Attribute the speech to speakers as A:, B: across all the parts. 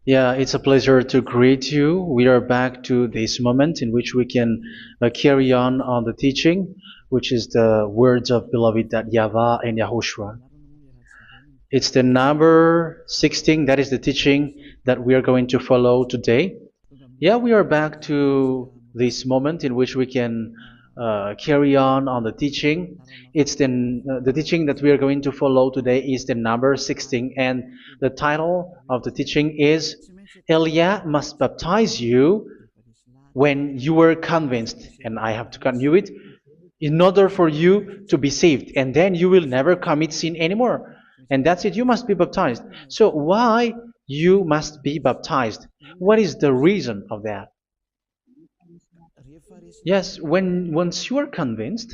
A: Yeah, it's a pleasure to greet you. We are back to this moment in which we can carry on the teaching, which is the words of beloved that YAHVAH and YAHOSHUA. It's the number 16, that is the teaching that we are going to follow today. Yeah, we are back to this moment in which we can carry on the teaching. It's the teaching that we are going to follow today is the number 16, and the title of the teaching is Elia must baptize you when you were convinced, and I have to continue it, in order for you to be saved, and then you will never commit sin anymore. And that's it, you must be baptized. So why you must be baptized? What is the reason of that? Yes, when once you are convinced,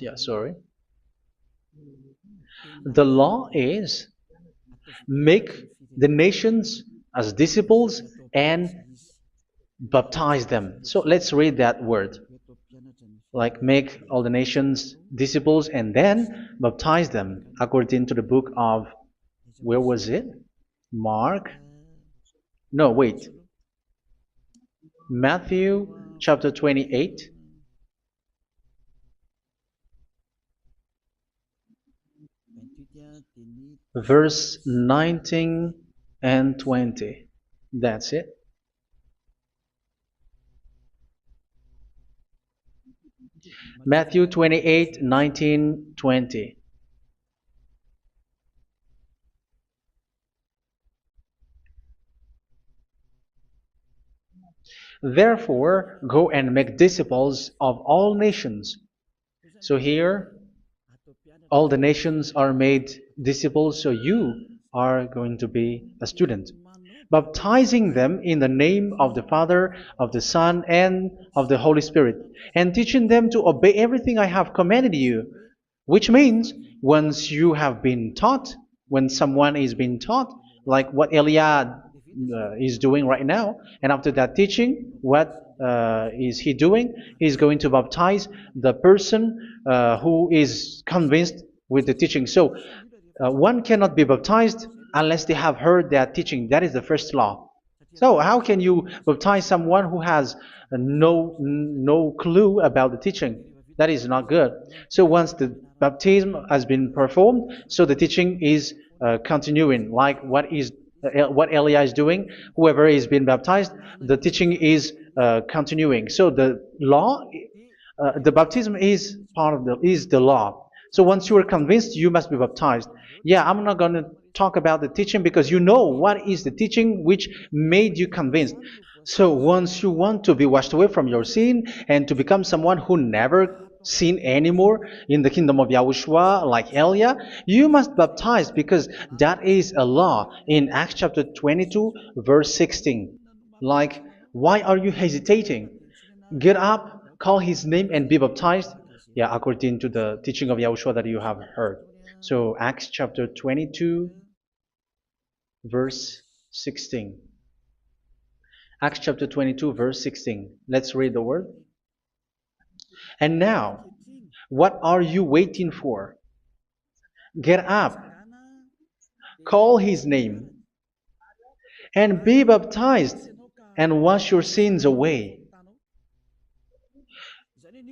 A: yeah, sorry, the law is make the nations as disciples and baptize them. So let's read that word. Like make all the nations disciples and then baptize them according to the book of, where was it? Mark? No, wait. Matthew chapter 28. Verse 19 and 20. That's it. Matthew 28, 19, 20. Therefore, go and make disciples of all nations. So here, all the nations are made disciples, so you are going to be a student. Baptizing them in the name of the Father, of the Son, and of the Holy Spirit, and teaching them to obey everything I have commanded you. Which means, once you have been taught, when someone is being taught, like what Elia is doing right now, and after that teaching, what is he doing? He's going to baptize the person who is convinced with the teaching. So one cannot be baptized unless they have heard that teaching. That is the first law. So how can you baptize someone who has no clue about the teaching? That is not good. So once the baptism has been performed, so the teaching is continuing. Like what Elia is doing, whoever is being baptized, the teaching is continuing. So the law, the baptism is part of the law. So once you are convinced, you must be baptized. Yeah, I'm not going to talk about the teaching because you know what is the teaching which made you convinced. So once you want to be washed away from your sin and to become someone who never sin anymore in the kingdom of Yahushua, like Elia, you must baptize because that is a law in Acts chapter 22, verse 16. Like, why are you hesitating? Get up, call his name, and be baptized. Yeah, according to the teaching of Yahushua that you have heard. So Acts chapter 22, verse 16. Acts chapter 22, verse 16. Let's read the word. And now, what are you waiting for? Get up, call his name, and be baptized, and wash your sins away.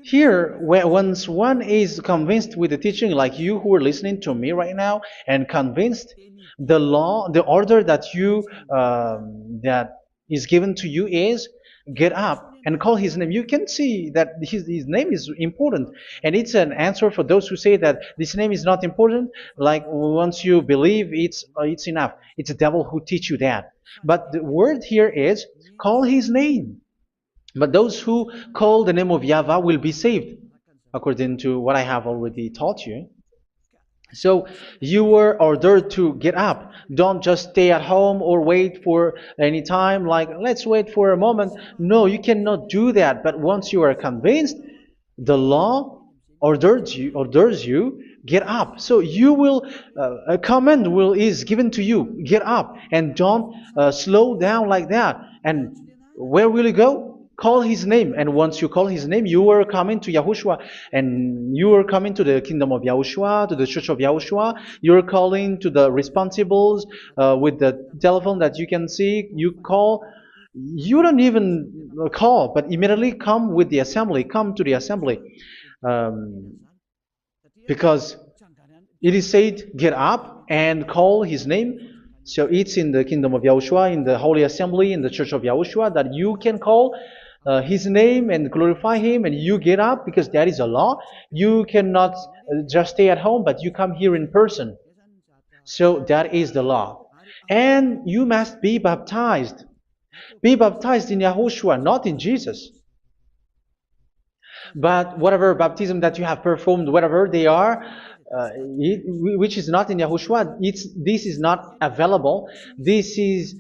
A: Here, once one is convinced with the teaching, like you who are listening to me right now, and convinced, the law, the order that that is given to you is get up and call his name. You can see that his name is important, and it's an answer for those who say that this name is not important. Like once you believe, it's enough. It's the devil who teach you that. But the word here is call his name. But those who call the name of YAHVAH will be saved, according to what I have already taught you. So you were ordered to get up. Don't just stay at home or wait for any time, like let's wait for a moment. No, you cannot do that. But once you are convinced, the law orders you get up. So you will a command is given to you. Get up and don't slow down like that. And where will you go? Call his name, and once you call his name, you are coming to Yahushua, and you are coming to the kingdom of Yahushua, to the church of Yahushua. You are calling to the responsibles with the telephone that you can see. You call. You don't even call, but immediately come with the assembly. Come to the assembly, um, because it is said, get up and call his name. So it's in the kingdom of Yahushua, in the holy assembly, in the church of Yahushua, that you can call his name and glorify him, and you get up because that is a law. You cannot just stay at home, but you come here in person. So that is the law. And you must be baptized. Be baptized in Yahushua, not in Jesus. But whatever baptism that you have performed, whatever they are, which is not in Yahushua, this is not available. This is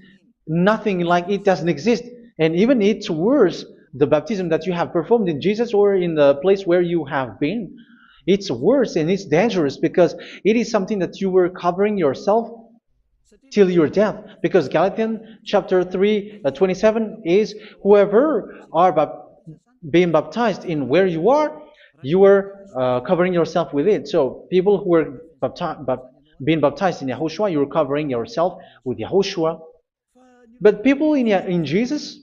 A: nothing, like it doesn't exist. And even it's worse, the baptism that you have performed in Jesus or in the place where you have been. It's worse and it's dangerous because it is something that you were covering yourself till your death. Because Galatians chapter 3, 27 is, whoever are being baptized in where you are covering yourself with it. So people who were being baptized in Yahushua, you're covering yourself with Yahushua. But people in Jesus,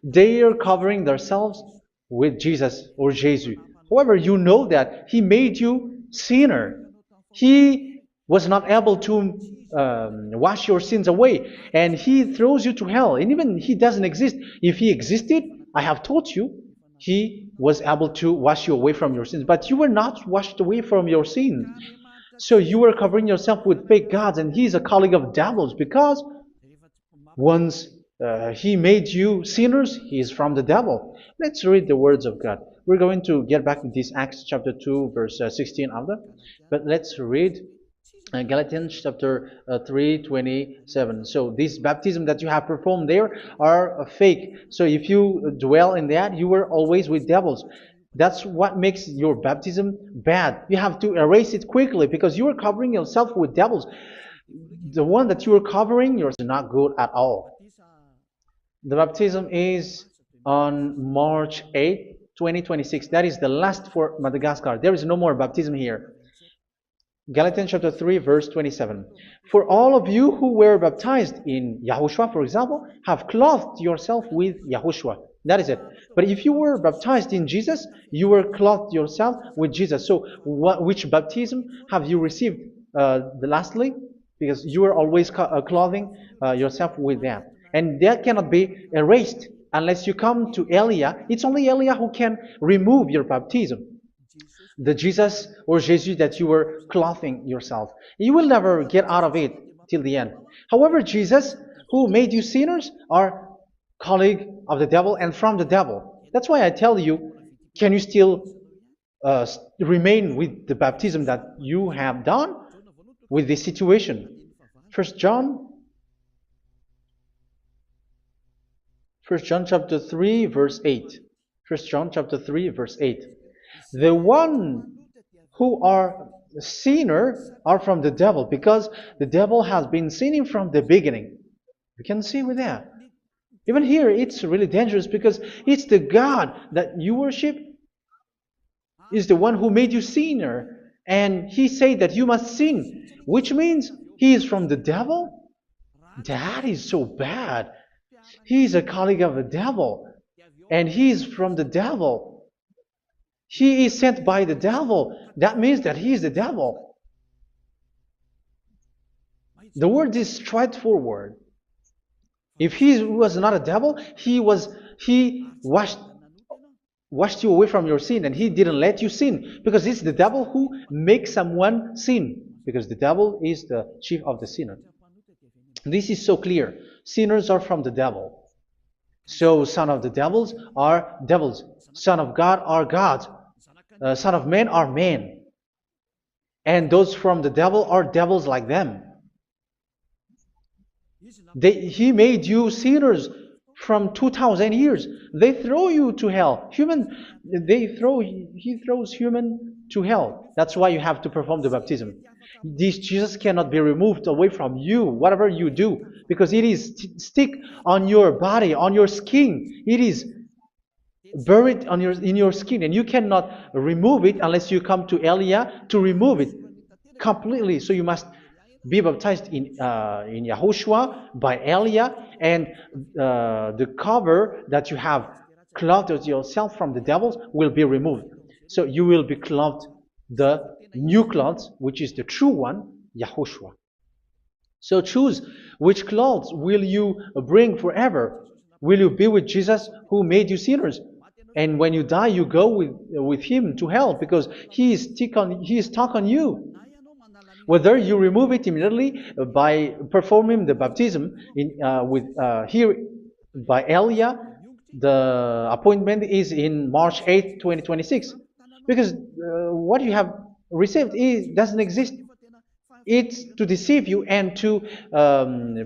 A: they are covering themselves with Jesus or Jesus. However, you know that he made you sinner. He was not able to wash your sins away, and he throws you to hell. And even he doesn't exist. If he existed, I have told you, he was able to wash you away from your sins. But you were not washed away from your sins. So you were covering yourself with fake gods, and he's a colleague of devils, because once he made you sinners, he is from the devil. Let's read the words of God. We're going to get back to this Acts chapter 2, verse 16 after. But let's read Galatians chapter 3, 27. So this baptism that you have performed there are fake. So if you dwell in that, you were always with devils. That's what makes your baptism bad. You have to erase it quickly because you are covering yourself with devils. The one that you are covering, you're not good at all. The baptism is on March 8, 2026. That is the last for Madagascar. There is no more baptism here. Galatians chapter 3, verse 27. For all of you who were baptized in Yahushua, for example, have clothed yourself with Yahushua. That is it. But if you were baptized in Jesus, you were clothed yourself with Jesus. So which baptism have you received lastly? Because you are always clothing yourself with that. And that cannot be erased unless you come to Elia. It's only Elia who can remove your baptism. The Jesus or Jesus that you were clothing yourself. You will never get out of it till the end. However, Jesus, who made you sinners, are colleague of the devil and from the devil. That's why I tell you, can you still remain with the baptism that you have done with this situation? First John chapter 3, verse 8. First John chapter 3, verse 8. The one who are sinner are from the devil, because the devil has been sinning from the beginning. You can see with that. Even here, it's really dangerous because it's the God that you worship is the one who made you sinner. And he said that you must sin, which means he is from the devil. That is so bad. He is a colleague of the devil. And he is from the devil. He is sent by the devil. That means that he is the devil. The word is straightforward. If he was not a devil, he washed you away from your sin, and he didn't let you sin, because it's the devil who makes someone sin, because the devil is the chief of the sinner. This is so clear. Sinners are from the devil. So son of the devils are devils. Son of God are gods. Son of men are men. And those from the devil are devils like them. He made you sinners from 2,000 years. They throw you to hell. He throws human to hell. That's why you have to perform the baptism. This Jesus cannot be removed away from you, whatever you do, because it is stick on your body, on your skin. It is buried on in your skin, and you cannot remove it unless you come to Elia to remove it completely. So you must be baptized in Yahushua by Elia, and the cover that you have clothed yourself from the devils will be removed. So you will be clothed the new clothes, which is the true one, Yahushua. So choose which clothes will you bring forever. Will you be with Jesus who made you sinners? And when you die, you go with him to hell because he is stuck on you. Whether you remove it immediately by performing the baptism here by Elia, the appointment is in March 8th, 2026. Because what you have received doesn't exist. It's to deceive you and to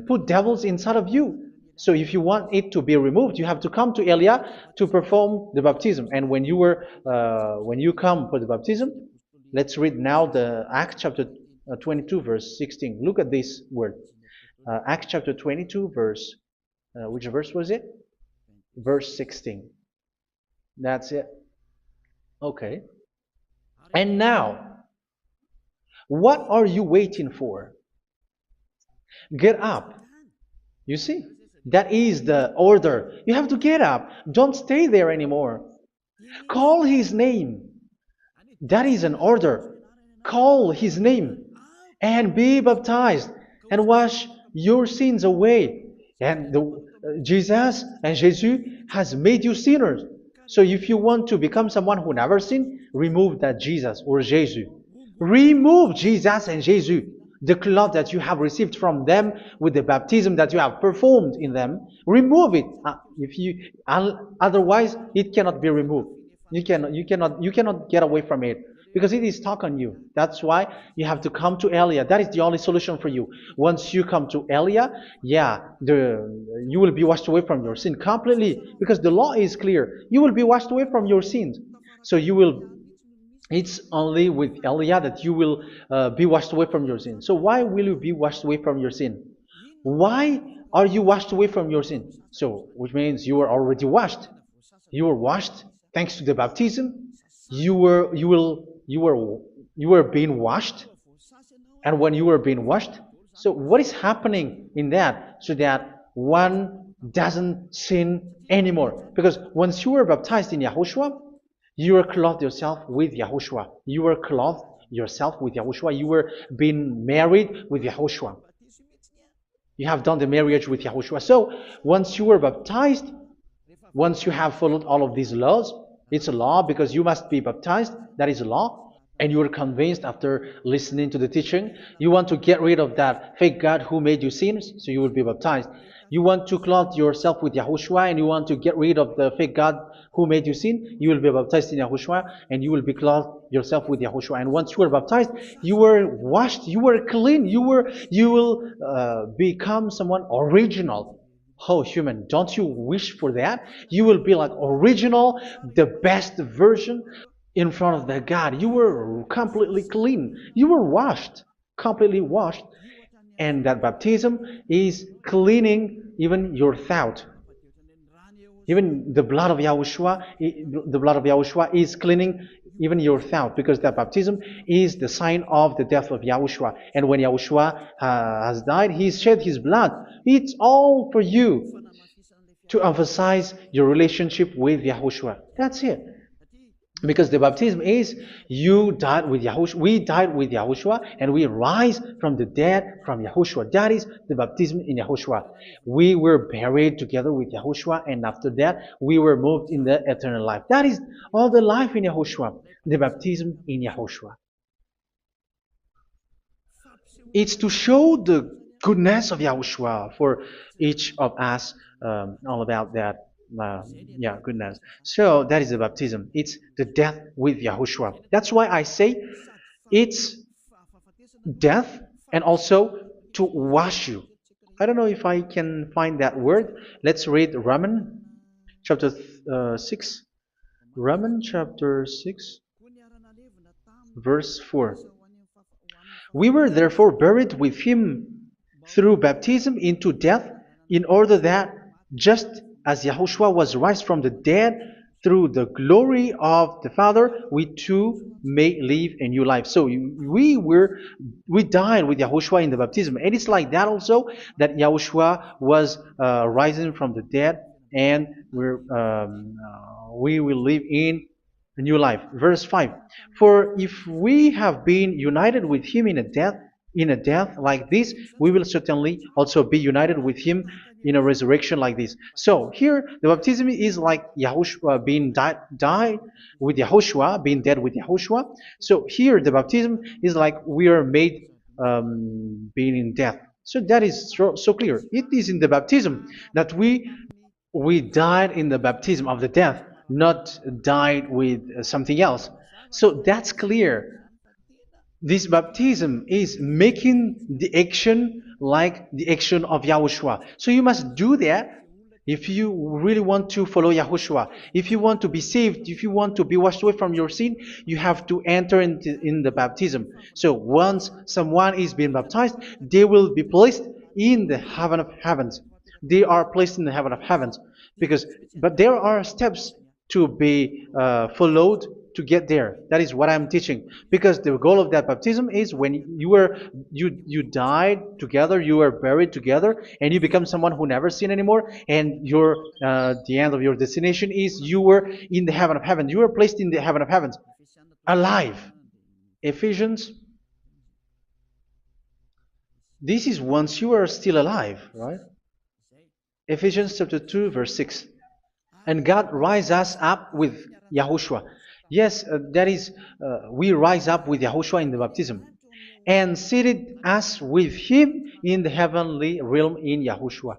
A: put devils inside of you. So if you want it to be removed, you have to come to Elia to perform the baptism. And when you come for the baptism, let's read now the Acts chapter 22 verse 16. Look at this word. Acts chapter 22 verse, which verse was it? Verse 16. That's it. Okay. And now, what are you waiting for? Get up. You see, that is the order. You have to get up. Don't stay there anymore. Call his name. That is an order. Call his name and be baptized and wash your sins away. And Jesus has made you sinners. So if you want to become someone who never sinned, remove that Jesus or Jesus. Remove Jesus and Jesus, the cloth that you have received from them with the baptism that you have performed in them. Remove it. Otherwise, it cannot be removed. You cannot get away from it because it is stuck on you. That's why you have to come to Elia. That is the only solution for you. Once you come to Elia, you will be washed away from your sin completely because the law is clear. You will be washed away from your sins. So it's only with Elia that you will be washed away from your sin. So why will you be washed away from your sin? Why are you washed away from your sin? So, which means you are already washed. You were washed thanks to the baptism. You were being washed, and when you were being washed, so what is happening in that? So that one doesn't sin anymore. Because once you were baptized in Yahushua, you were clothed yourself with Yahushua. You were clothed yourself with Yahushua. You were being married with Yahushua. You have done the marriage with Yahushua. So once you were baptized, once you have followed all of these laws, it's a law because you must be baptized. That is a law. And you are convinced after listening to the teaching, you want to get rid of that fake God who made you sinners, so you will be baptized. You want to clothe yourself with Yahushua and you want to get rid of the fake God who made you sin, you will be baptized in Yahushua and you will be clothed yourself with Yahushua. And once you are baptized, you were washed, you were clean, you will become someone original. Oh, human, don't you wish for that? You will be like original, the best version in front of the God. You were completely clean. You were washed, completely washed. And that baptism is cleaning even your thought. Even the blood of Yahushua is cleaning even your thought, because that baptism is the sign of the death of Yahushua. And when Yahushua has died, he shed his blood. It's all for you to emphasize your relationship with Yahushua. That's it. Because the baptism is you died with Yahushua, we died with Yahushua, and we rise from the dead from Yahushua. That is the baptism in Yahushua. We were buried together with Yahushua, and after that we were moved in the eternal life. That is all the life in Yahushua, the baptism in Yahushua. It's to show the goodness of Yahushua for each of us, all about that. Goodness. So that is the baptism. It's the death with Yahushua. That's why I say it's death and also to wash you. I don't know if I can find that word. Let's read Romans chapter 6. Romans chapter 6, verse 4. We were therefore buried with him through baptism into death, in order that just as Yahushua was raised from the dead through the glory of the Father, we too may live a new life. So we died with Yahushua in the baptism, and it's like that also that Yahushua was rising from the dead, and we will live in a new life. Verse 5. For if we have been united with him in a death like this, we will certainly also be united with him in a resurrection like this. So here the baptism is like Yahushua being died with Yahushua, being dead with Yahushua. So here the baptism is like we are made being in death. So that is so clear. It is in the baptism that we died in the baptism of the death, not died with something else. So that's clear. This baptism is making the action like the action of Yahushua. So you must do that if you really want to follow Yahushua. If you want to be saved, if you want to be washed away from your sin, you have to enter in the baptism. So once someone is being baptized, they will be placed in the heaven of heavens. They are placed in the heaven of heavens but there are steps to be followed to get there. That is what I'm teaching. Because the goal of that baptism is when you died together, you were buried together, and you become someone who never sin anymore. And the end of your destination is you were in the heaven of heaven. You were placed in the heaven of heavens, alive. Ephesians. This is once you are still alive, right? Ephesians chapter 2, verse 6. And God rise us up with Yahushua. Yes, that is, we rise up with Yahushua in the baptism. And seated us with him in the heavenly realm in Yahushua.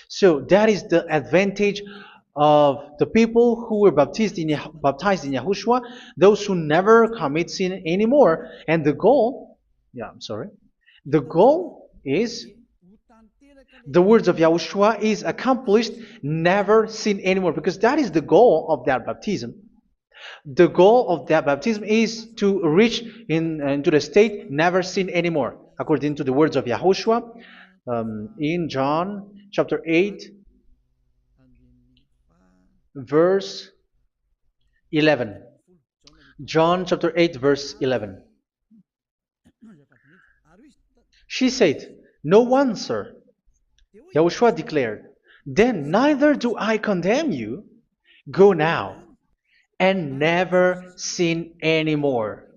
A: So that is the advantage of the people who were baptized in Yahushua, those who never commit sin anymore. And the goal is the words of Yahushua is accomplished, never sin anymore, because that is the goal of that baptism. The goal of that baptism is to reach into the state never sin anymore, according to the words of Yahushua in John chapter 8, verse 11. John chapter 8, verse 11. She said, "No one, sir." Yahushua declared, "Then neither do I condemn you. Go now and never sin anymore."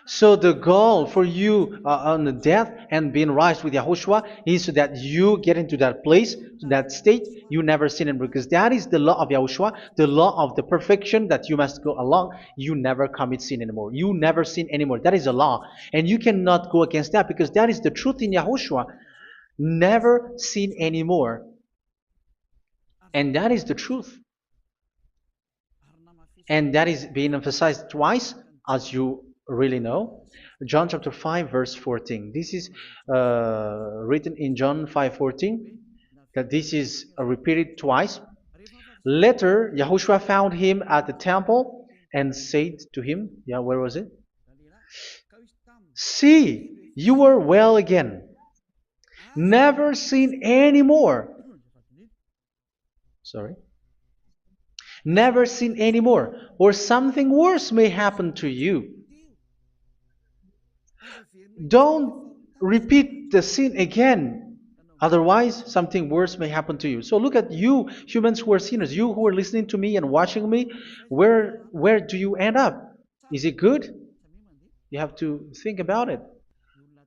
A: So the goal for you on the death and being raised with Yahushua is so that you get into that place, to that state, you never sin anymore. Because that is the law of Yahushua, the law of the perfection that you must go along. You never commit sin anymore. You never sin anymore. That is a law. And you cannot go against that because that is the truth in Yahushua. Never sin anymore. And that is the truth. And that is being emphasized twice, as you really know. John chapter 5, verse 14. This is written in John 5:14. That this is repeated twice. Later, Yahushua found him at the temple and said to him, where was it? "See, you are well again. Never sin anymore." Sorry. Never sin anymore, or something worse may happen to you. Don't repeat the sin again. Otherwise, something worse may happen to you. So look at you, humans who are sinners, you who are listening to me and watching me. Where do you end up? Is it good? You have to think about it.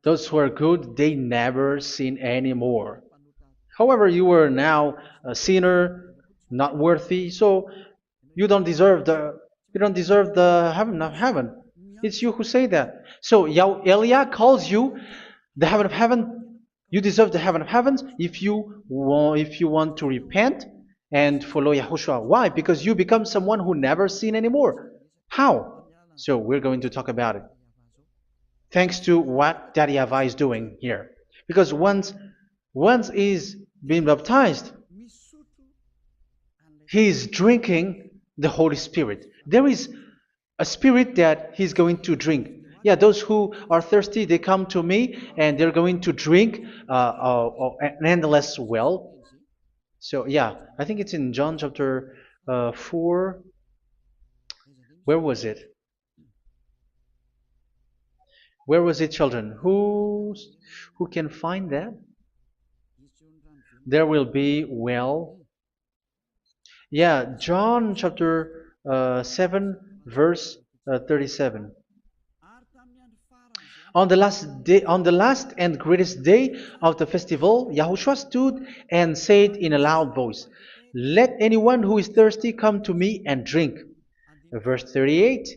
A: Those who are good, they never sin anymore. However, you are now a sinner, not worthy, so you don't deserve the heaven of heaven. It's you who say that. So Elia calls you the heaven of heaven. You deserve the heaven of heavens if you want to repent and follow Yahushua. Why? Because you become someone who never sin anymore. How? So we're going to talk about it. Thanks to what Daddy YAHVAH is doing here. Because once is being baptized, he is drinking the Holy Spirit. There is a spirit that he's going to drink. Yeah, those who are thirsty, they come to me and they're going to drink an endless well. So yeah, I think it's in John chapter 4. Where was it? Where was it, children? Who can find that? There will be, well, yeah, John chapter 7, verse 37. On the last and greatest day of the festival, Yahushua stood and said in a loud voice, "Let anyone who is thirsty come to me and drink." Verse 38,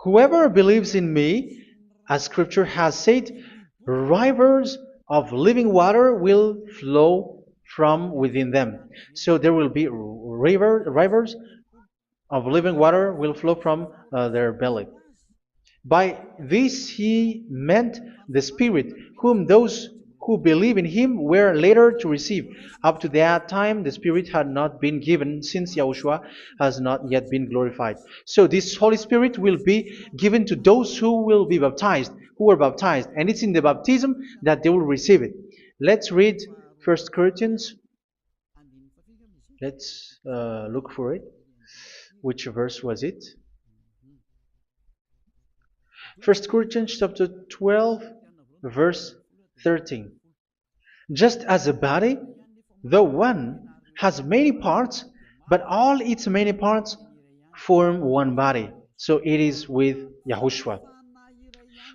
A: "Whoever believes in me, as Scripture has said, rivers of living water will flow from within them." So there will be rivers of living water will flow from their belly. By this he meant the Spirit, whom those who believe in him were later to receive. Up to that time, the Spirit had not been given, since Yahushua has not yet been glorified. So this Holy Spirit will be given to those who will be baptized, who are baptized, and it's in the baptism that they will receive it. Let's read 1 Corinthians. Let's look for it. Which verse was it? 1 Corinthians chapter 12, verse 13. Just as a body, though one, has many parts, but all its many parts form one body. So it is with Yahushua.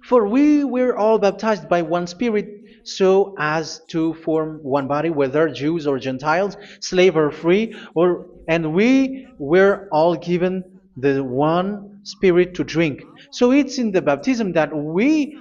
A: For we were all baptized by one Spirit, so as to form one body, whether Jews or Gentiles, slave or free, and we were all given the one Spirit to drink. So it's in the baptism that we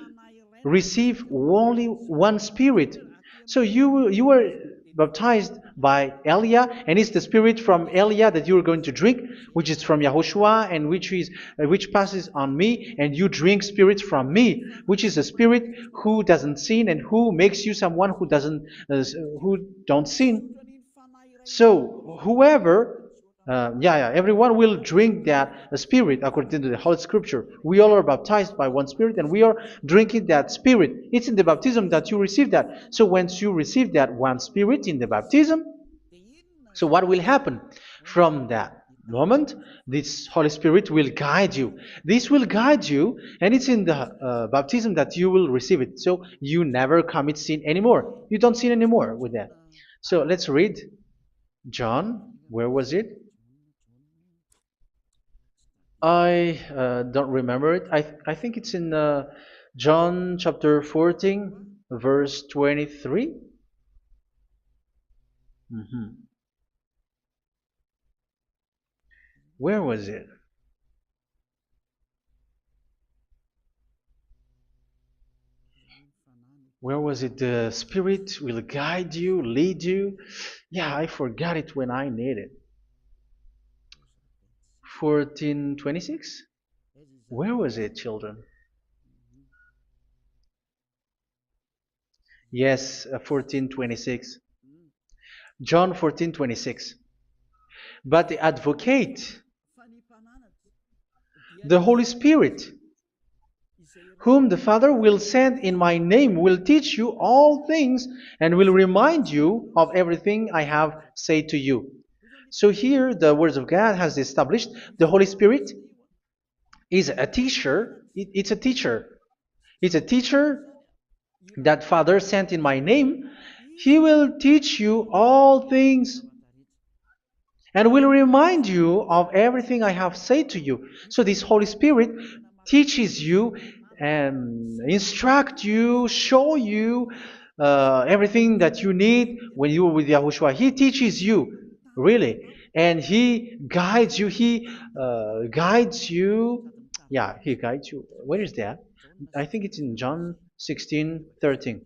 A: receive only one Spirit. So you were baptized by Elia, and it's the Spirit from Elia that you are going to drink, which is from Yahushua, and which passes on me, and you drink Spirit from me, which is a Spirit who doesn't sin and who makes you someone who don't sin. So whoever everyone will drink that Spirit according to the Holy Scripture. We all are baptized by one Spirit, and we are drinking that Spirit. It's in the baptism that you receive that. So once you receive that one Spirit in the baptism, so what will happen? From that moment, this Holy Spirit will guide you. This will guide you, and it's in the baptism that you will receive it. So you never commit sin anymore. You don't sin anymore with that. So let's read John. Where was it? I don't remember it. I think it's in John chapter 14, verse 23. Where was it? Where was it? The Spirit will guide you, lead you. Yeah, I forgot it when I need it. 14:26? Where was it, children? Yes, 14:26. John 14:26. But the Advocate, the Holy Spirit, whom the Father will send in my name, will teach you all things and will remind you of everything I have said to you. So here the Word of God has established the Holy Spirit is a teacher. It's a teacher. It's a teacher that Father sent in my name. He will teach you all things and will remind you of everything I have said to you. So this Holy Spirit teaches you and instruct you, show you everything that you need when you are with Yahushua. He teaches you, really, and He guides you. He guides you. Yeah, He guides you. Where is that? I think it's in John 16:13.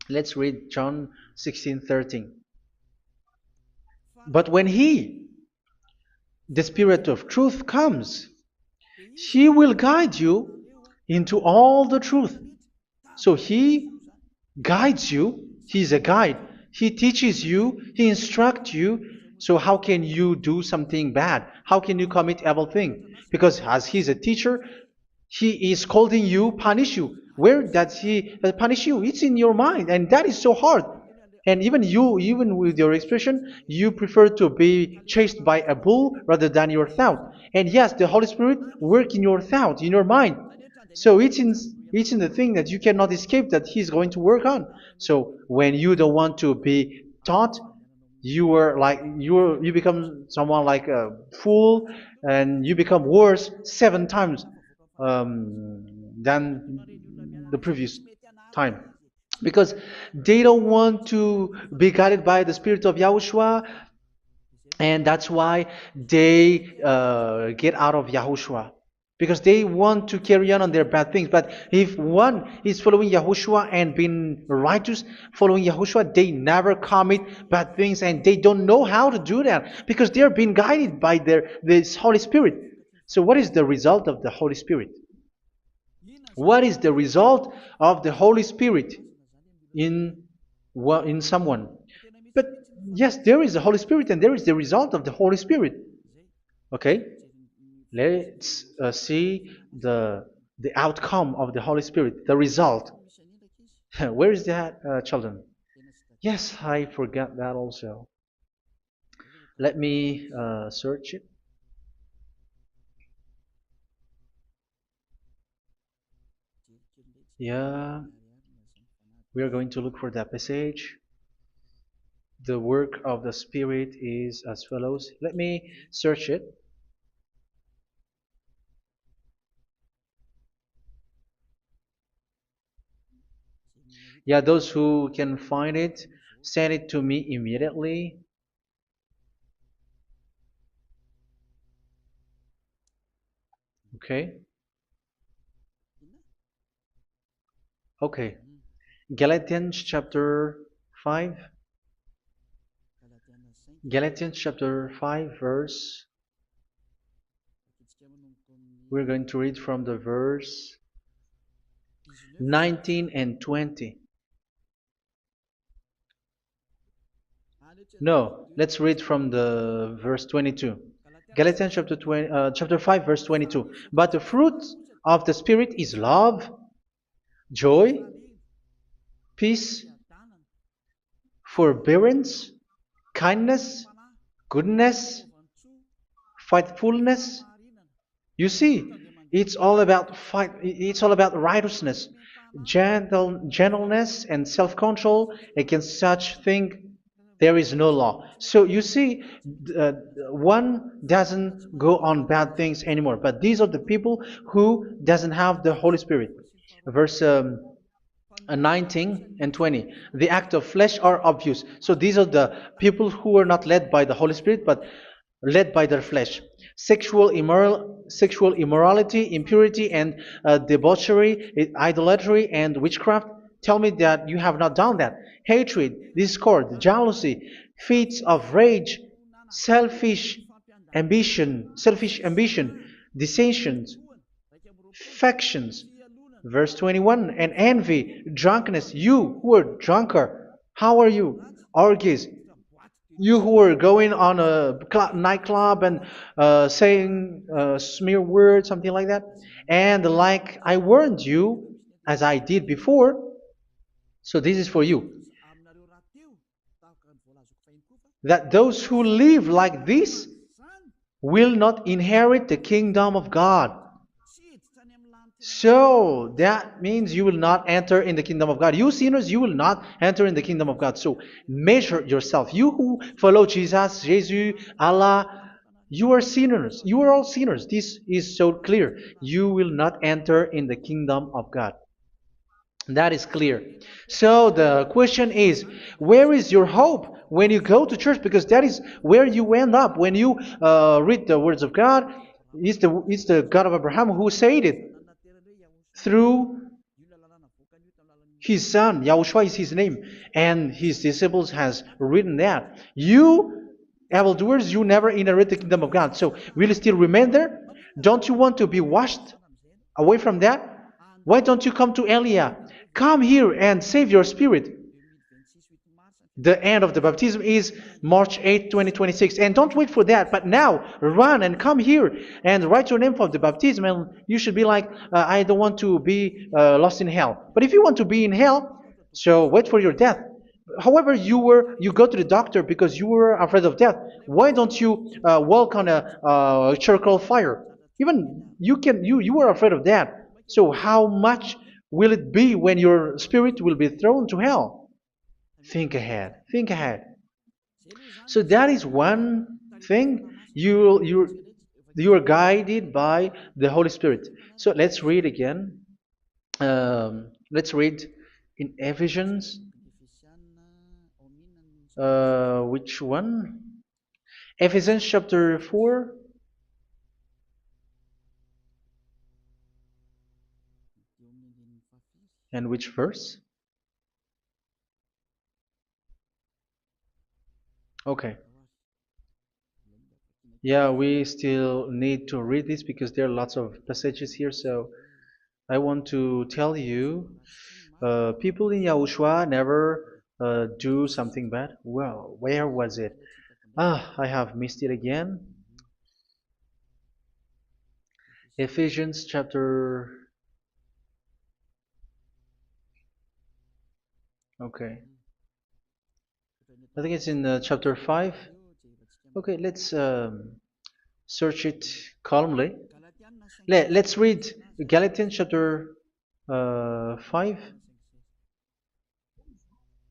A: Let's read John 16:13. But when He, the Spirit of truth, comes, He will guide you into all the truth. So He guides you. He's a guide. He teaches you. He instructs you. So how can you do something bad? How can you commit evil thing? Because as He's a teacher, He is scolding you, punish you. Where does He punish you? It's in your mind, and that is so hard. And even you, even with your expression, you prefer to be chased by a bull rather than your thought. And yes, the Holy Spirit work in your thought, in your mind. So it's in the thing that you cannot escape that He's going to work on. So when you don't want to be taught, you become someone like a fool, and you become worse 7 times than the previous time, because they don't want to be guided by the spirit of Yahushua, and that's why they get out of Yahushua, because they want to carry on their bad things. But if one is following Yahushua and being righteous, following Yahushua, they never commit bad things, and they don't know how to do that because they are being guided by this Holy Spirit. So what is the result of the Holy Spirit? What is the result of the Holy Spirit in in someone? But yes, there is the Holy Spirit, and there is the result of the Holy Spirit. Okay, let's see the outcome of the Holy Spirit, the result. Where is that, children? Yes, I forgot that also. Let me search it. Yeah, we are going to look for that passage. The work of the Spirit is as follows. Let me search it. Yeah, those who can find it, send it to me immediately. Okay. Okay. Galatians chapter 5. Galatians chapter 5 verse. We're going to read from the verse 19 and 20. No, let's read from the verse 22. Galatians chapter 5 verse 22. But the fruit of the Spirit is love, joy, peace, forbearance, kindness, goodness, faithfulness. You see, it's all about righteousness, gentleness, and self-control. Against such thing there is no law. So you see, uh, one doesn't go on bad things anymore. But these are the people who doesn't have the Holy Spirit. Verse 19 and 20. The act of flesh are obvious. So these are the people who are not led by the Holy Spirit, but led by their flesh. Sexual immorality, impurity, and debauchery, idolatry, and witchcraft. Tell me that you have not done that. Hatred, discord, jealousy, fits of rage, selfish ambition, dissensions, factions. Verse 21, and envy, drunkenness. You who are drunkard, how are you? Orgies. You who are going on a nightclub and saying smear words, something like that. And like I warned you, as I did before, so this is for you, that those who live like this will not inherit the kingdom of God. So that means you will not enter in the kingdom of God. You sinners, you will not enter in the kingdom of God. So measure yourself. You who follow Jesus, Allah, you are sinners. You are all sinners. This is so clear. You will not enter in the kingdom of God. That is clear. So the question is, where is your hope when you go to church? Because that is where you end up when you read the words of God. It's the God of Abraham who said it through his son. Yahushua is his name, and his disciples has written that. You evildoers, you never inherit the kingdom of God. So will you still remain there? Don't you want to be washed away from that? Why don't you come to Elia? Come here and save your spirit. The end of the baptism is March 8, 2026. And don't wait for that, but now run and come here and write your name for the baptism. And you should be like, I don't want to be lost in hell. But if you want to be in hell, so wait for your death. however, you go to the doctor because you were afraid of death. Why don't you walk on a charcoal fire? Even you were afraid of that. So how much will it be when your spirit will be thrown to hell? Think ahead. Think ahead. So that is one thing. You are guided by the Holy Spirit. So let's read again. Let's read in Ephesians. Which one? Ephesians chapter 4. And which verse? Okay. Yeah, we still need to read this because there are lots of passages here. So I want to tell you, people in Yahushua never do something bad. Well, where was it? Ah, I have missed it again. Ephesians chapter. Okay. I think it's in chapter 5. Okay, let's search it calmly. Let's read Galatians chapter 5,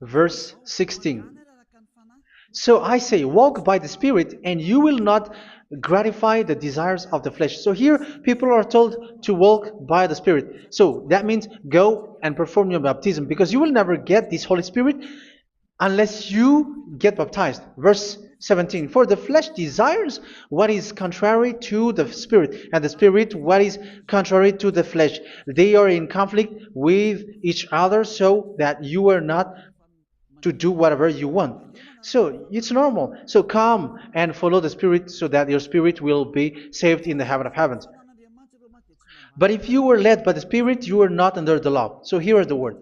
A: verse 16. So I say, walk by the Spirit, and you will not gratify the desires of the flesh. So here, people are told to walk by the Spirit. So that means go and perform your baptism, because you will never get this Holy Spirit unless you get baptized. Verse 17. For the flesh desires what is contrary to the Spirit, and the Spirit what is contrary to the flesh. They are in conflict with each other, so that you are not to do whatever you want. So it's normal. So come and follow the Spirit so that your spirit will be saved in the heaven of heavens. But if you were led by the Spirit, you are not under the law. So here is the word.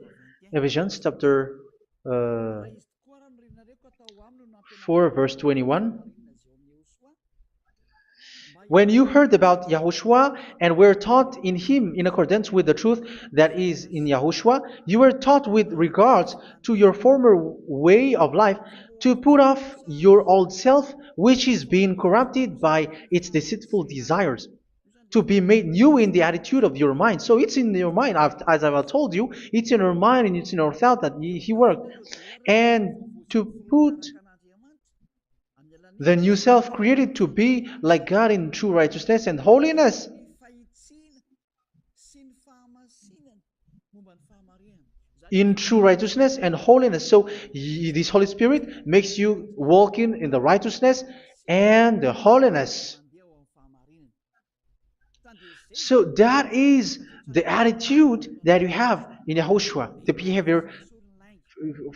A: Ephesians chapter 4, verse 21. When you heard about Yahushua and were taught in him in accordance with the truth that is in Yahushua, you were taught with regards to your former way of life to put off your old self, which is being corrupted by its deceitful desires, to be made new in the attitude of your mind. So it's in your mind, as I've told you, it's in your mind and it's in your thought that he worked. And to put the new self created to be like God in true righteousness and holiness. In true righteousness and holiness. So this Holy Spirit makes you walking in the righteousness and the holiness. So that is the attitude that you have in Yahushua, the behavior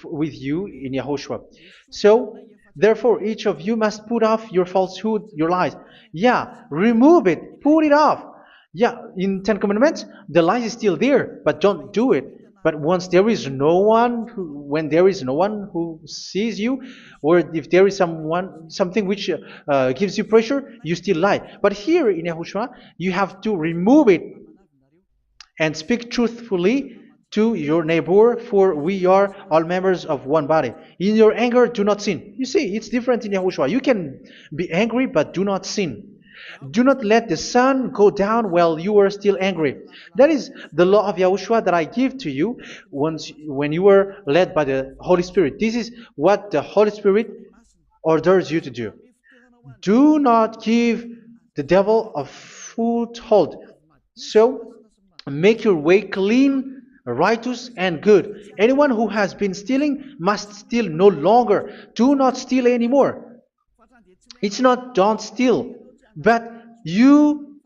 A: with you in Yahushua. So therefore, each of you must put off your falsehood, your lies. Yeah, remove it, put it off. Yeah, in Ten Commandments, the lie is still there, but don't do it. But once there is no one, when there is no one who sees you, or if there is something which gives you pressure, you still lie. But here in Yahushua, you have to remove it and speak truthfully to your neighbor, for we are all members of one body. In your anger, do not sin. You see, it's different in Yahushua. You can be angry, but do not sin. Do not let the sun go down while you are still angry. That is the law of Yahushua that I give to you when you were led by the Holy Spirit. This is what the Holy Spirit orders you to do. Do not give the devil a foothold. So, make your way clean, righteous, and good. Anyone who has been stealing must steal no longer. Do not steal anymore. It's not don't steal, but you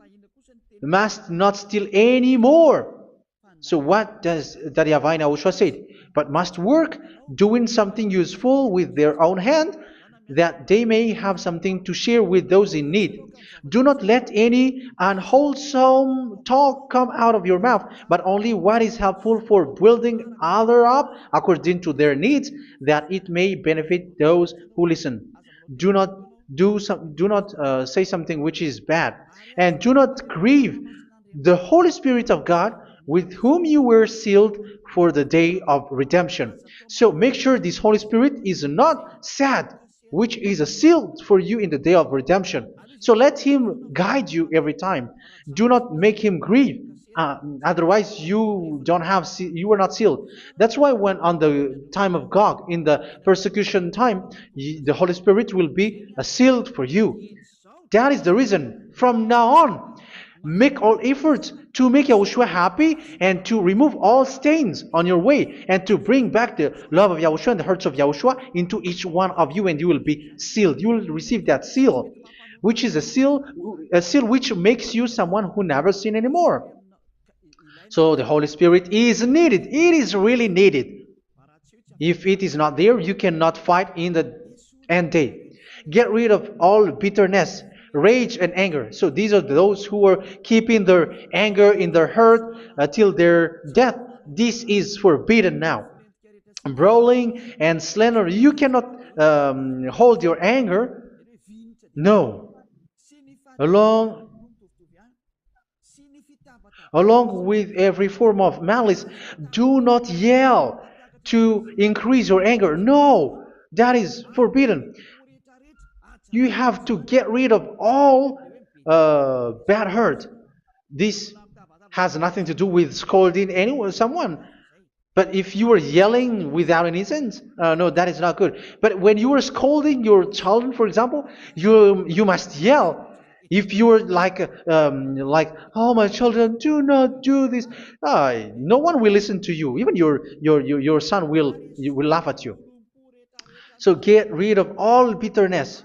A: must not steal anymore. So what does the YAHVAH YAHOSHUA said? But must work, doing something useful with their own hand, that they may have something to share with those in need. Do not let any unwholesome talk come out of your mouth, but only what is helpful for building others up according to their needs, that it may benefit those who listen. Do not say something which is bad, and do not grieve the Holy Spirit of God, with whom you were sealed for the day of redemption. So make sure this Holy Spirit is not sad, which is a seal for you in the day of redemption. So let Him guide you every time. Do not make Him grieve. Otherwise, you were not sealed. That's why when on the time of God, in the persecution time, the Holy Spirit will be sealed for you. That is the reason. From now on, make all efforts to make Yahushua happy and to remove all stains on your way and to bring back the love of Yahushua and the hearts of Yahushua into each one of you, and you will be sealed. You will receive that seal, which is a seal which makes you someone who never sin anymore. So the Holy Spirit is needed. It is really needed. If it is not there, you cannot fight in the end day. Get rid of all bitterness, rage, and anger. So these are those who are keeping their anger in their heart till their death. This is forbidden now. Brawling and slander. You cannot hold your anger. No. Along Along with every form of malice, do not yell to increase your anger. No, that is forbidden. You have to get rid of all bad hurt. This has nothing to do with scolding anyone, someone. But if you are yelling without any sense, no, that is not good. But when you are scolding your children, for example, you must yell. If you are like, oh my children, do not do this, no one will listen to you. Even your son will laugh at you. So get rid of all bitterness.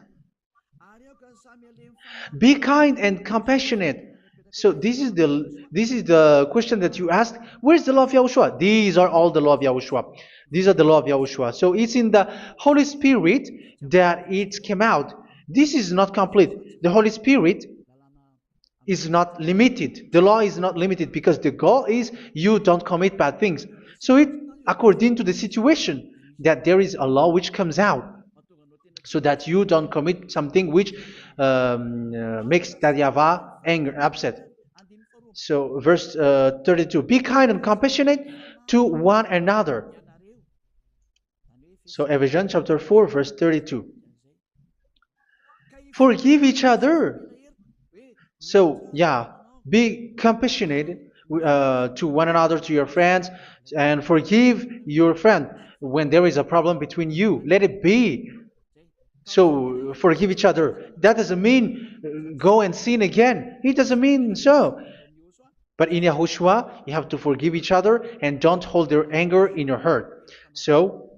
A: Be kind and compassionate. So this is the question that you asked. Where's the law of Yahushua? These are all the law of Yahushua. These are the law of Yahushua. So it's in the Holy Spirit that it came out. This is not complete. The Holy Spirit is not limited. The law is not limited because the goal is you don't commit bad things. So it according to the situation that there is a law which comes out, so that you don't commit something which makes that YAHVAH angry, upset. So verse 32, be kind and compassionate to one another. So Ephesians chapter 4 verse 32. Forgive each other. So yeah, be compassionate to one another, to your friends, and forgive your friend when there is a problem between you. Let it be. So forgive each other. That doesn't mean go and sin again. It doesn't mean so. But in Yahushua, you have to forgive each other and don't hold your anger in your heart. So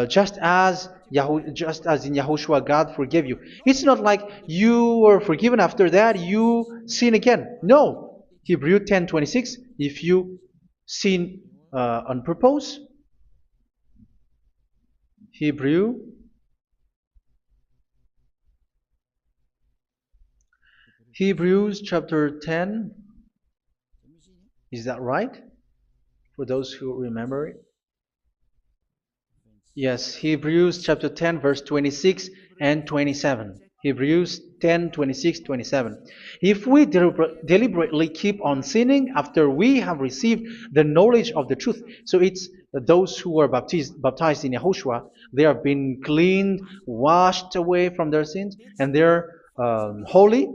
A: just as in Yahushua, God forgave you. It's not like you were forgiven after that you sin again. No. Hebrew 10:26. If you sin on purpose, Hebrews chapter 10. Is that right? For those who remember it? Yes, Hebrews chapter 10 verse 26 and 27. Hebrews 10, 26, 27. If we deliberately keep on sinning after we have received the knowledge of the truth, so it's those who are baptized in Yahushua, they have been cleaned, washed away from their sins, and they're holy.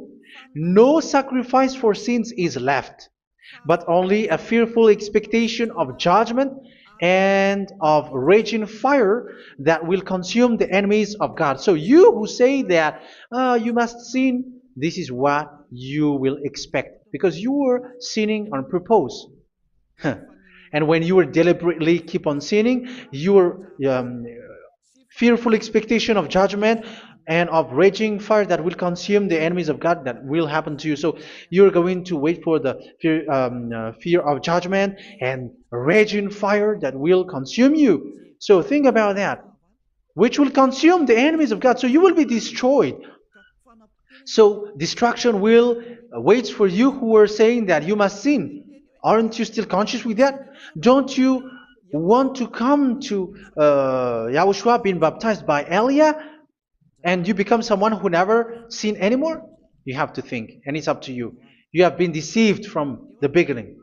A: No sacrifice for sins is left, but only a fearful expectation of judgment and of raging fire that will consume the enemies of God. So you who say that you must sin, this is what you will expect, because you were sinning on purpose. And when you deliberately keep on sinning, your fearful expectation of judgment and of raging fire that will consume the enemies of God, that will happen to you. So you're going to wait for the fear of judgment and raging fire that will consume you. So think about that, which will consume the enemies of God. So you will be destroyed. So destruction will wait for you who are saying that you must sin. Aren't you still conscious with that? Don't you want to come to Yahushua being baptized by Elia, and you become someone who never sin anymore? You have to think, and it's up to you. You have been deceived from the beginning.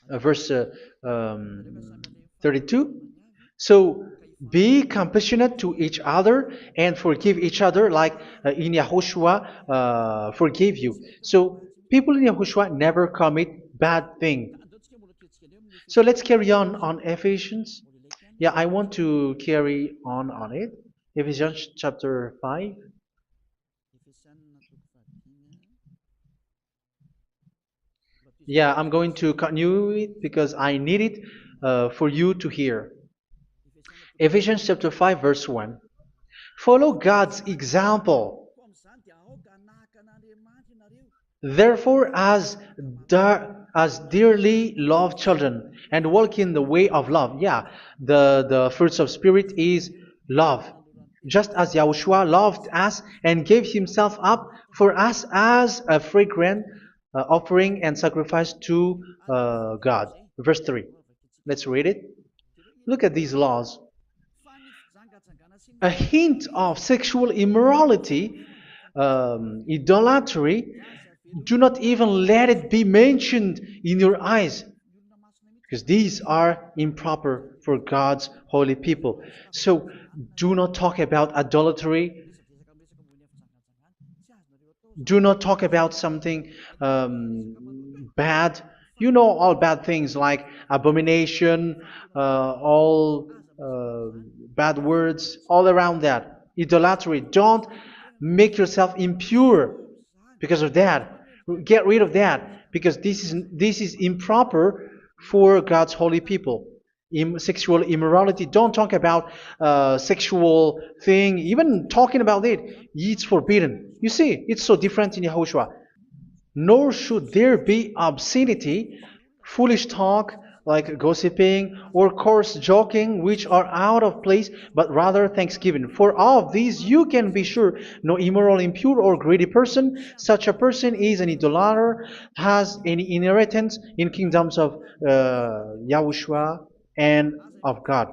A: verse 32. So be compassionate to each other and forgive each other like in Yahushua forgave you. So people in Yahushua never commit bad thing. So let's carry on Ephesians. Yeah, I want to carry on it. Ephesians chapter 5. Yeah, I'm going to continue it because I need it for you to hear. Ephesians chapter 5, verse 1. Follow God's example. Therefore, as dearly loved children, and walk in the way of love. Yeah, the fruits of spirit is love. Just as Yahushua loved us and gave himself up for us as a fragrant offering and sacrifice to God. Verse 3. Let's read it. Look at these laws. A hint of sexual immorality, idolatry, do not even let it be mentioned in your eyes, because these are improper for God's holy people. So do not talk about idolatry. Do not talk about something bad. You know all bad things like abomination, all bad words, all around that. Idolatry. Don't make yourself impure because of that. Get rid of that because this is improper for God's holy people. Sexual immorality. Don't talk about sexual thing. Even talking about it, it's forbidden. You see, it's so different in Yahushua. Nor should there be obscenity, foolish talk like gossiping or coarse joking, which are out of place, but rather thanksgiving. For of these you can be sure: no immoral, impure, or greedy person, such a person is an idolater, has any inheritance in kingdoms of Yahushua and of God.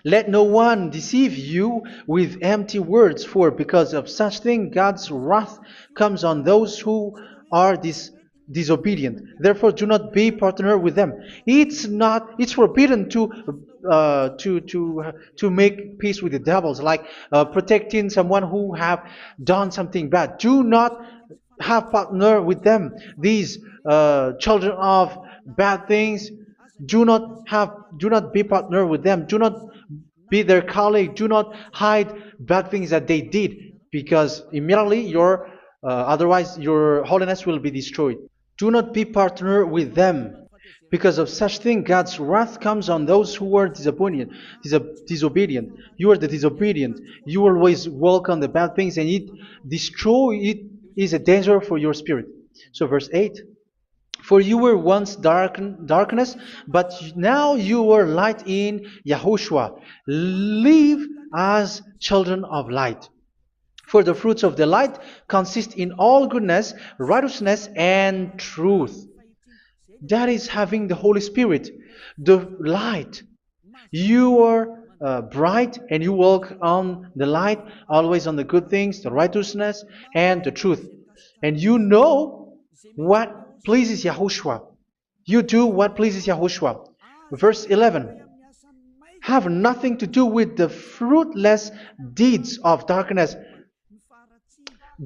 A: Let no one deceive you with empty words, for because of such thing God's wrath comes on those who are disobedient. Therefore, do not be partner with them. It's forbidden to make peace with the devils, like protecting someone who have done something bad. Do not have partner with them. These children of bad things, do not be partner with them. Do not be their colleague. Do not hide bad things that they did, because immediately otherwise your holiness will be destroyed. Do not be partner with them. Because of such thing, God's wrath comes on those who are disobedient. You are the disobedient. You always walk on the bad things, and it is a danger for your spirit. So verse 8. For you were once darkness, but now you are light in Yahushua. Live as children of light. For the fruits of the light consist in all goodness, righteousness, and truth. That is having the Holy Spirit, the light. You are bright and you walk on the light, always on the good things, the righteousness, and the truth. And you know what pleases Yahushua. You do what pleases Yahushua. Verse 11. Have nothing to do with the fruitless deeds of darkness.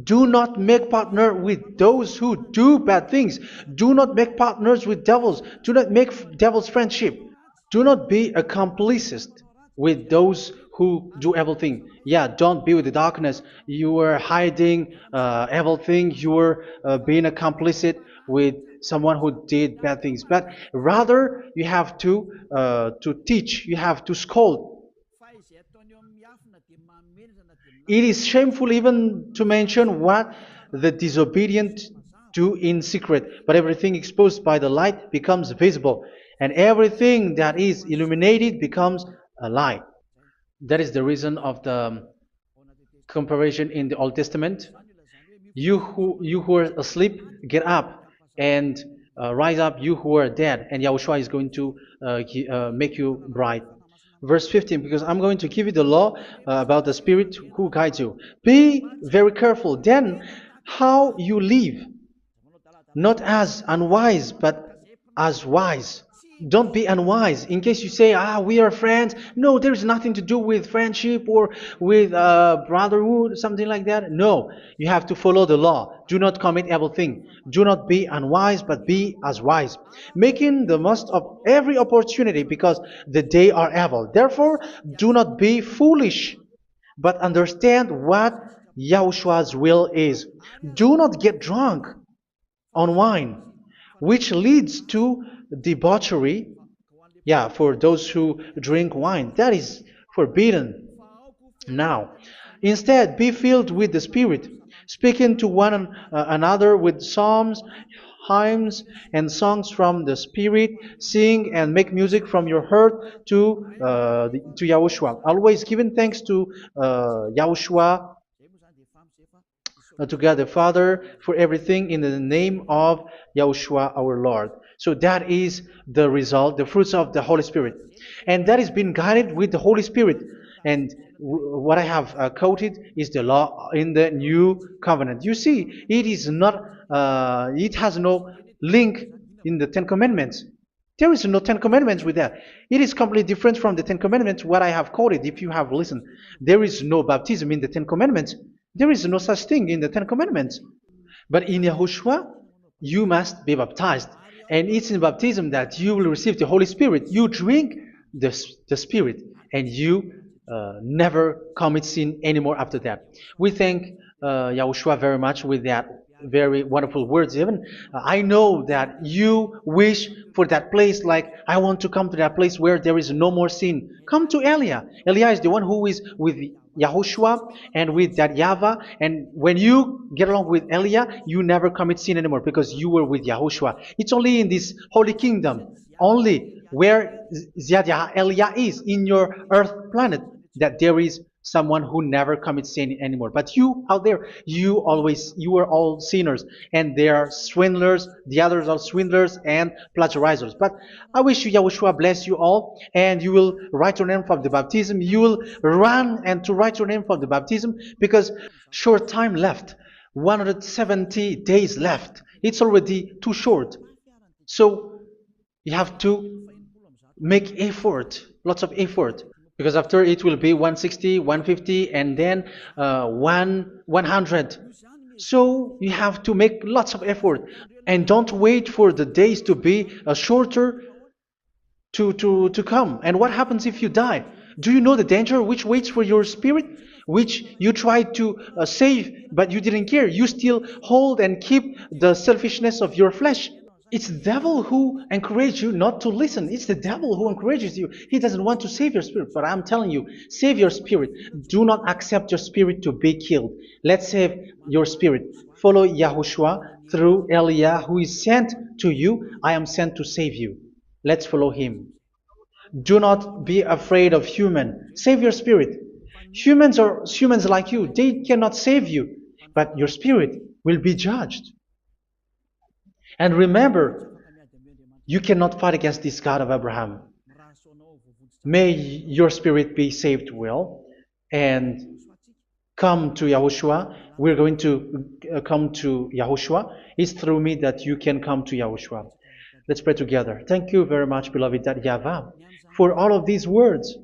A: Do not make partner with those who do bad things. Do not make partners with devils. Do not make devils friendship. Do not be a complicit with those who do evil thing. Yeah, don't be with the darkness. You are hiding evil thing. You are being a complicit with someone who did bad things. But rather, you have to teach. You have to scold. It is shameful even to mention what the disobedient do in secret, but everything exposed by the light becomes visible, and everything that is illuminated becomes a light. That is the reason of the comparison in the Old Testament. You who are asleep, get up and rise up, you who are dead, and Yahushua is going to make you bright. Verse 15, because I'm going to give you the law about the Spirit who guides you. Be very careful then how you live, not as unwise, but as wise. Don't be unwise. In case you say, we are friends. No, there is nothing to do with friendship or with brotherhood, something like that. No, you have to follow the law. Do not commit evil thing. Do not be unwise, but be as wise, making the most of every opportunity because the day are evil. Therefore, do not be foolish, but understand what Yahushua's will is. Do not get drunk on wine, which leads to debauchery. Yeah, for those who drink wine, that is forbidden now. Instead, be filled with the Spirit, speaking to one another with psalms, hymns, and songs from the Spirit. Sing and make music from your heart to Yahushua. Always giving thanks to Yahushua, to God the Father for everything in the name of Yahushua our Lord. So that is the result, the fruits of the Holy Spirit. And that is being guided with the Holy Spirit. And what I have quoted is the law in the new covenant. You see, it is not, it has no link in the Ten Commandments. There is no Ten Commandments with that. It is completely different from the Ten Commandments, what I have quoted, if you have listened. There is no baptism in the Ten Commandments. There is no such thing in the Ten Commandments. But in Yahushua, you must be baptized. And it's in baptism that you will receive the Holy Spirit. You drink the Spirit, and you never commit sin anymore after that. We thank Yahushua very much with that very wonderful words. Even I know that you wish for that place, like I want to come to that place where there is no more sin. Come to Elia. Elia is the one who is with Yahushua and with that YAHVAH. And when you get along with Elia, you never commit sin anymore because you were with Yahushua. It's only in this holy kingdom, only where Ziyadah Elia is, in your earth planet, that there is someone who never commits sin anymore. But you out there, you are all sinners, and they are swindlers. The others are swindlers and plagiarizers. But I wish you, Yahushua, bless you all, and you will write your name for the baptism. You will run and to write your name for the baptism because short time left, 170 days left. It's already too short. So you have to make effort, lots of effort, because after it will be 160, 150, and then 100. So you have to make lots of effort, and don't wait for the days to be shorter to come. And what happens if you die? Do you know the danger which waits for your spirit, which you tried to save, but you didn't care? You still hold and keep the selfishness of your flesh. It's the devil who encourages you not to listen. It's the devil who encourages you. He doesn't want to save your spirit. But I'm telling you, save your spirit. Do not accept your spirit to be killed. Let's save your spirit. Follow Yahushua through Elia, who is sent to you. I am sent to save you. Let's follow him. Do not be afraid of human. Save your spirit. Humans are humans like you. They cannot save you. But your spirit will be judged. And remember, you cannot fight against this God of Abraham. May your spirit be saved well and come to Yahushua. We're going to come to Yahushua. It's through me that you can come to Yahushua. Let's pray together. Thank you very much, beloved YAHVAH, for all of these words,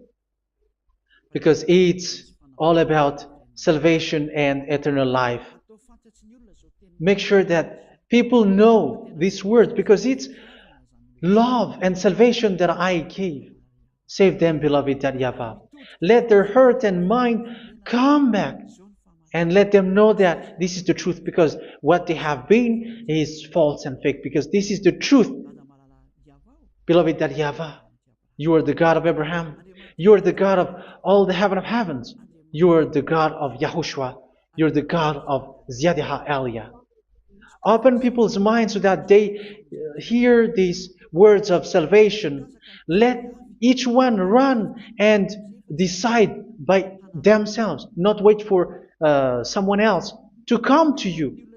A: because it's all about salvation and eternal life. Make sure that people know these words, because it's love and salvation that I gave. Save them, beloved YAHVAH. Let their heart and mind come back, and let them know that this is the truth, because what they have been is false and fake, because this is the truth. Beloved YAHVAH, you are the God of Abraham. You are the God of all the heaven of heavens. You are the God of Yahushua. You are the God of Ziyadah Elia. Open people's minds so that they hear these words of salvation. Let each one run and decide by themselves, not wait for someone else to come to you.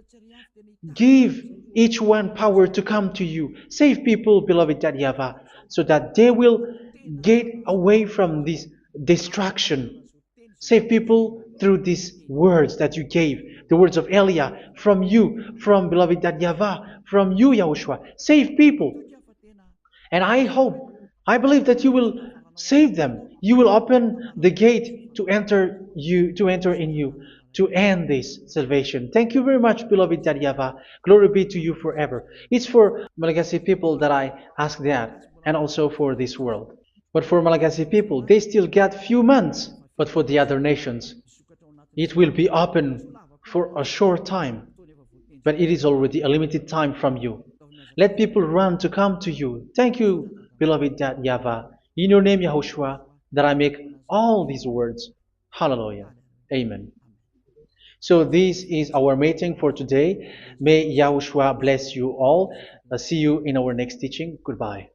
A: Give each one power to come to you. Save people, beloved YAHVAH, so that they will get away from this distraction. Save people through these words that you gave, the words of Elia, from you, from beloved YAHVAH, from you, Yahushua. Save people. And I hope, I believe that you will save them. You will open the gate to enter in you, to end this salvation. Thank you very much, beloved Daddy Yava. Glory be to you forever. It's for Malagasy people that I ask that, and also for this world. But for Malagasy people, they still get few months. But for the other nations, it will be open for a short time. But it is already a limited time from you. Let people run to come to you. Thank you, beloved Yahvah. In your name, Yahushua, that I make all these words. Hallelujah. Amen. So this is our meeting for today. May Yahushua bless you all. See you in our next teaching. Goodbye.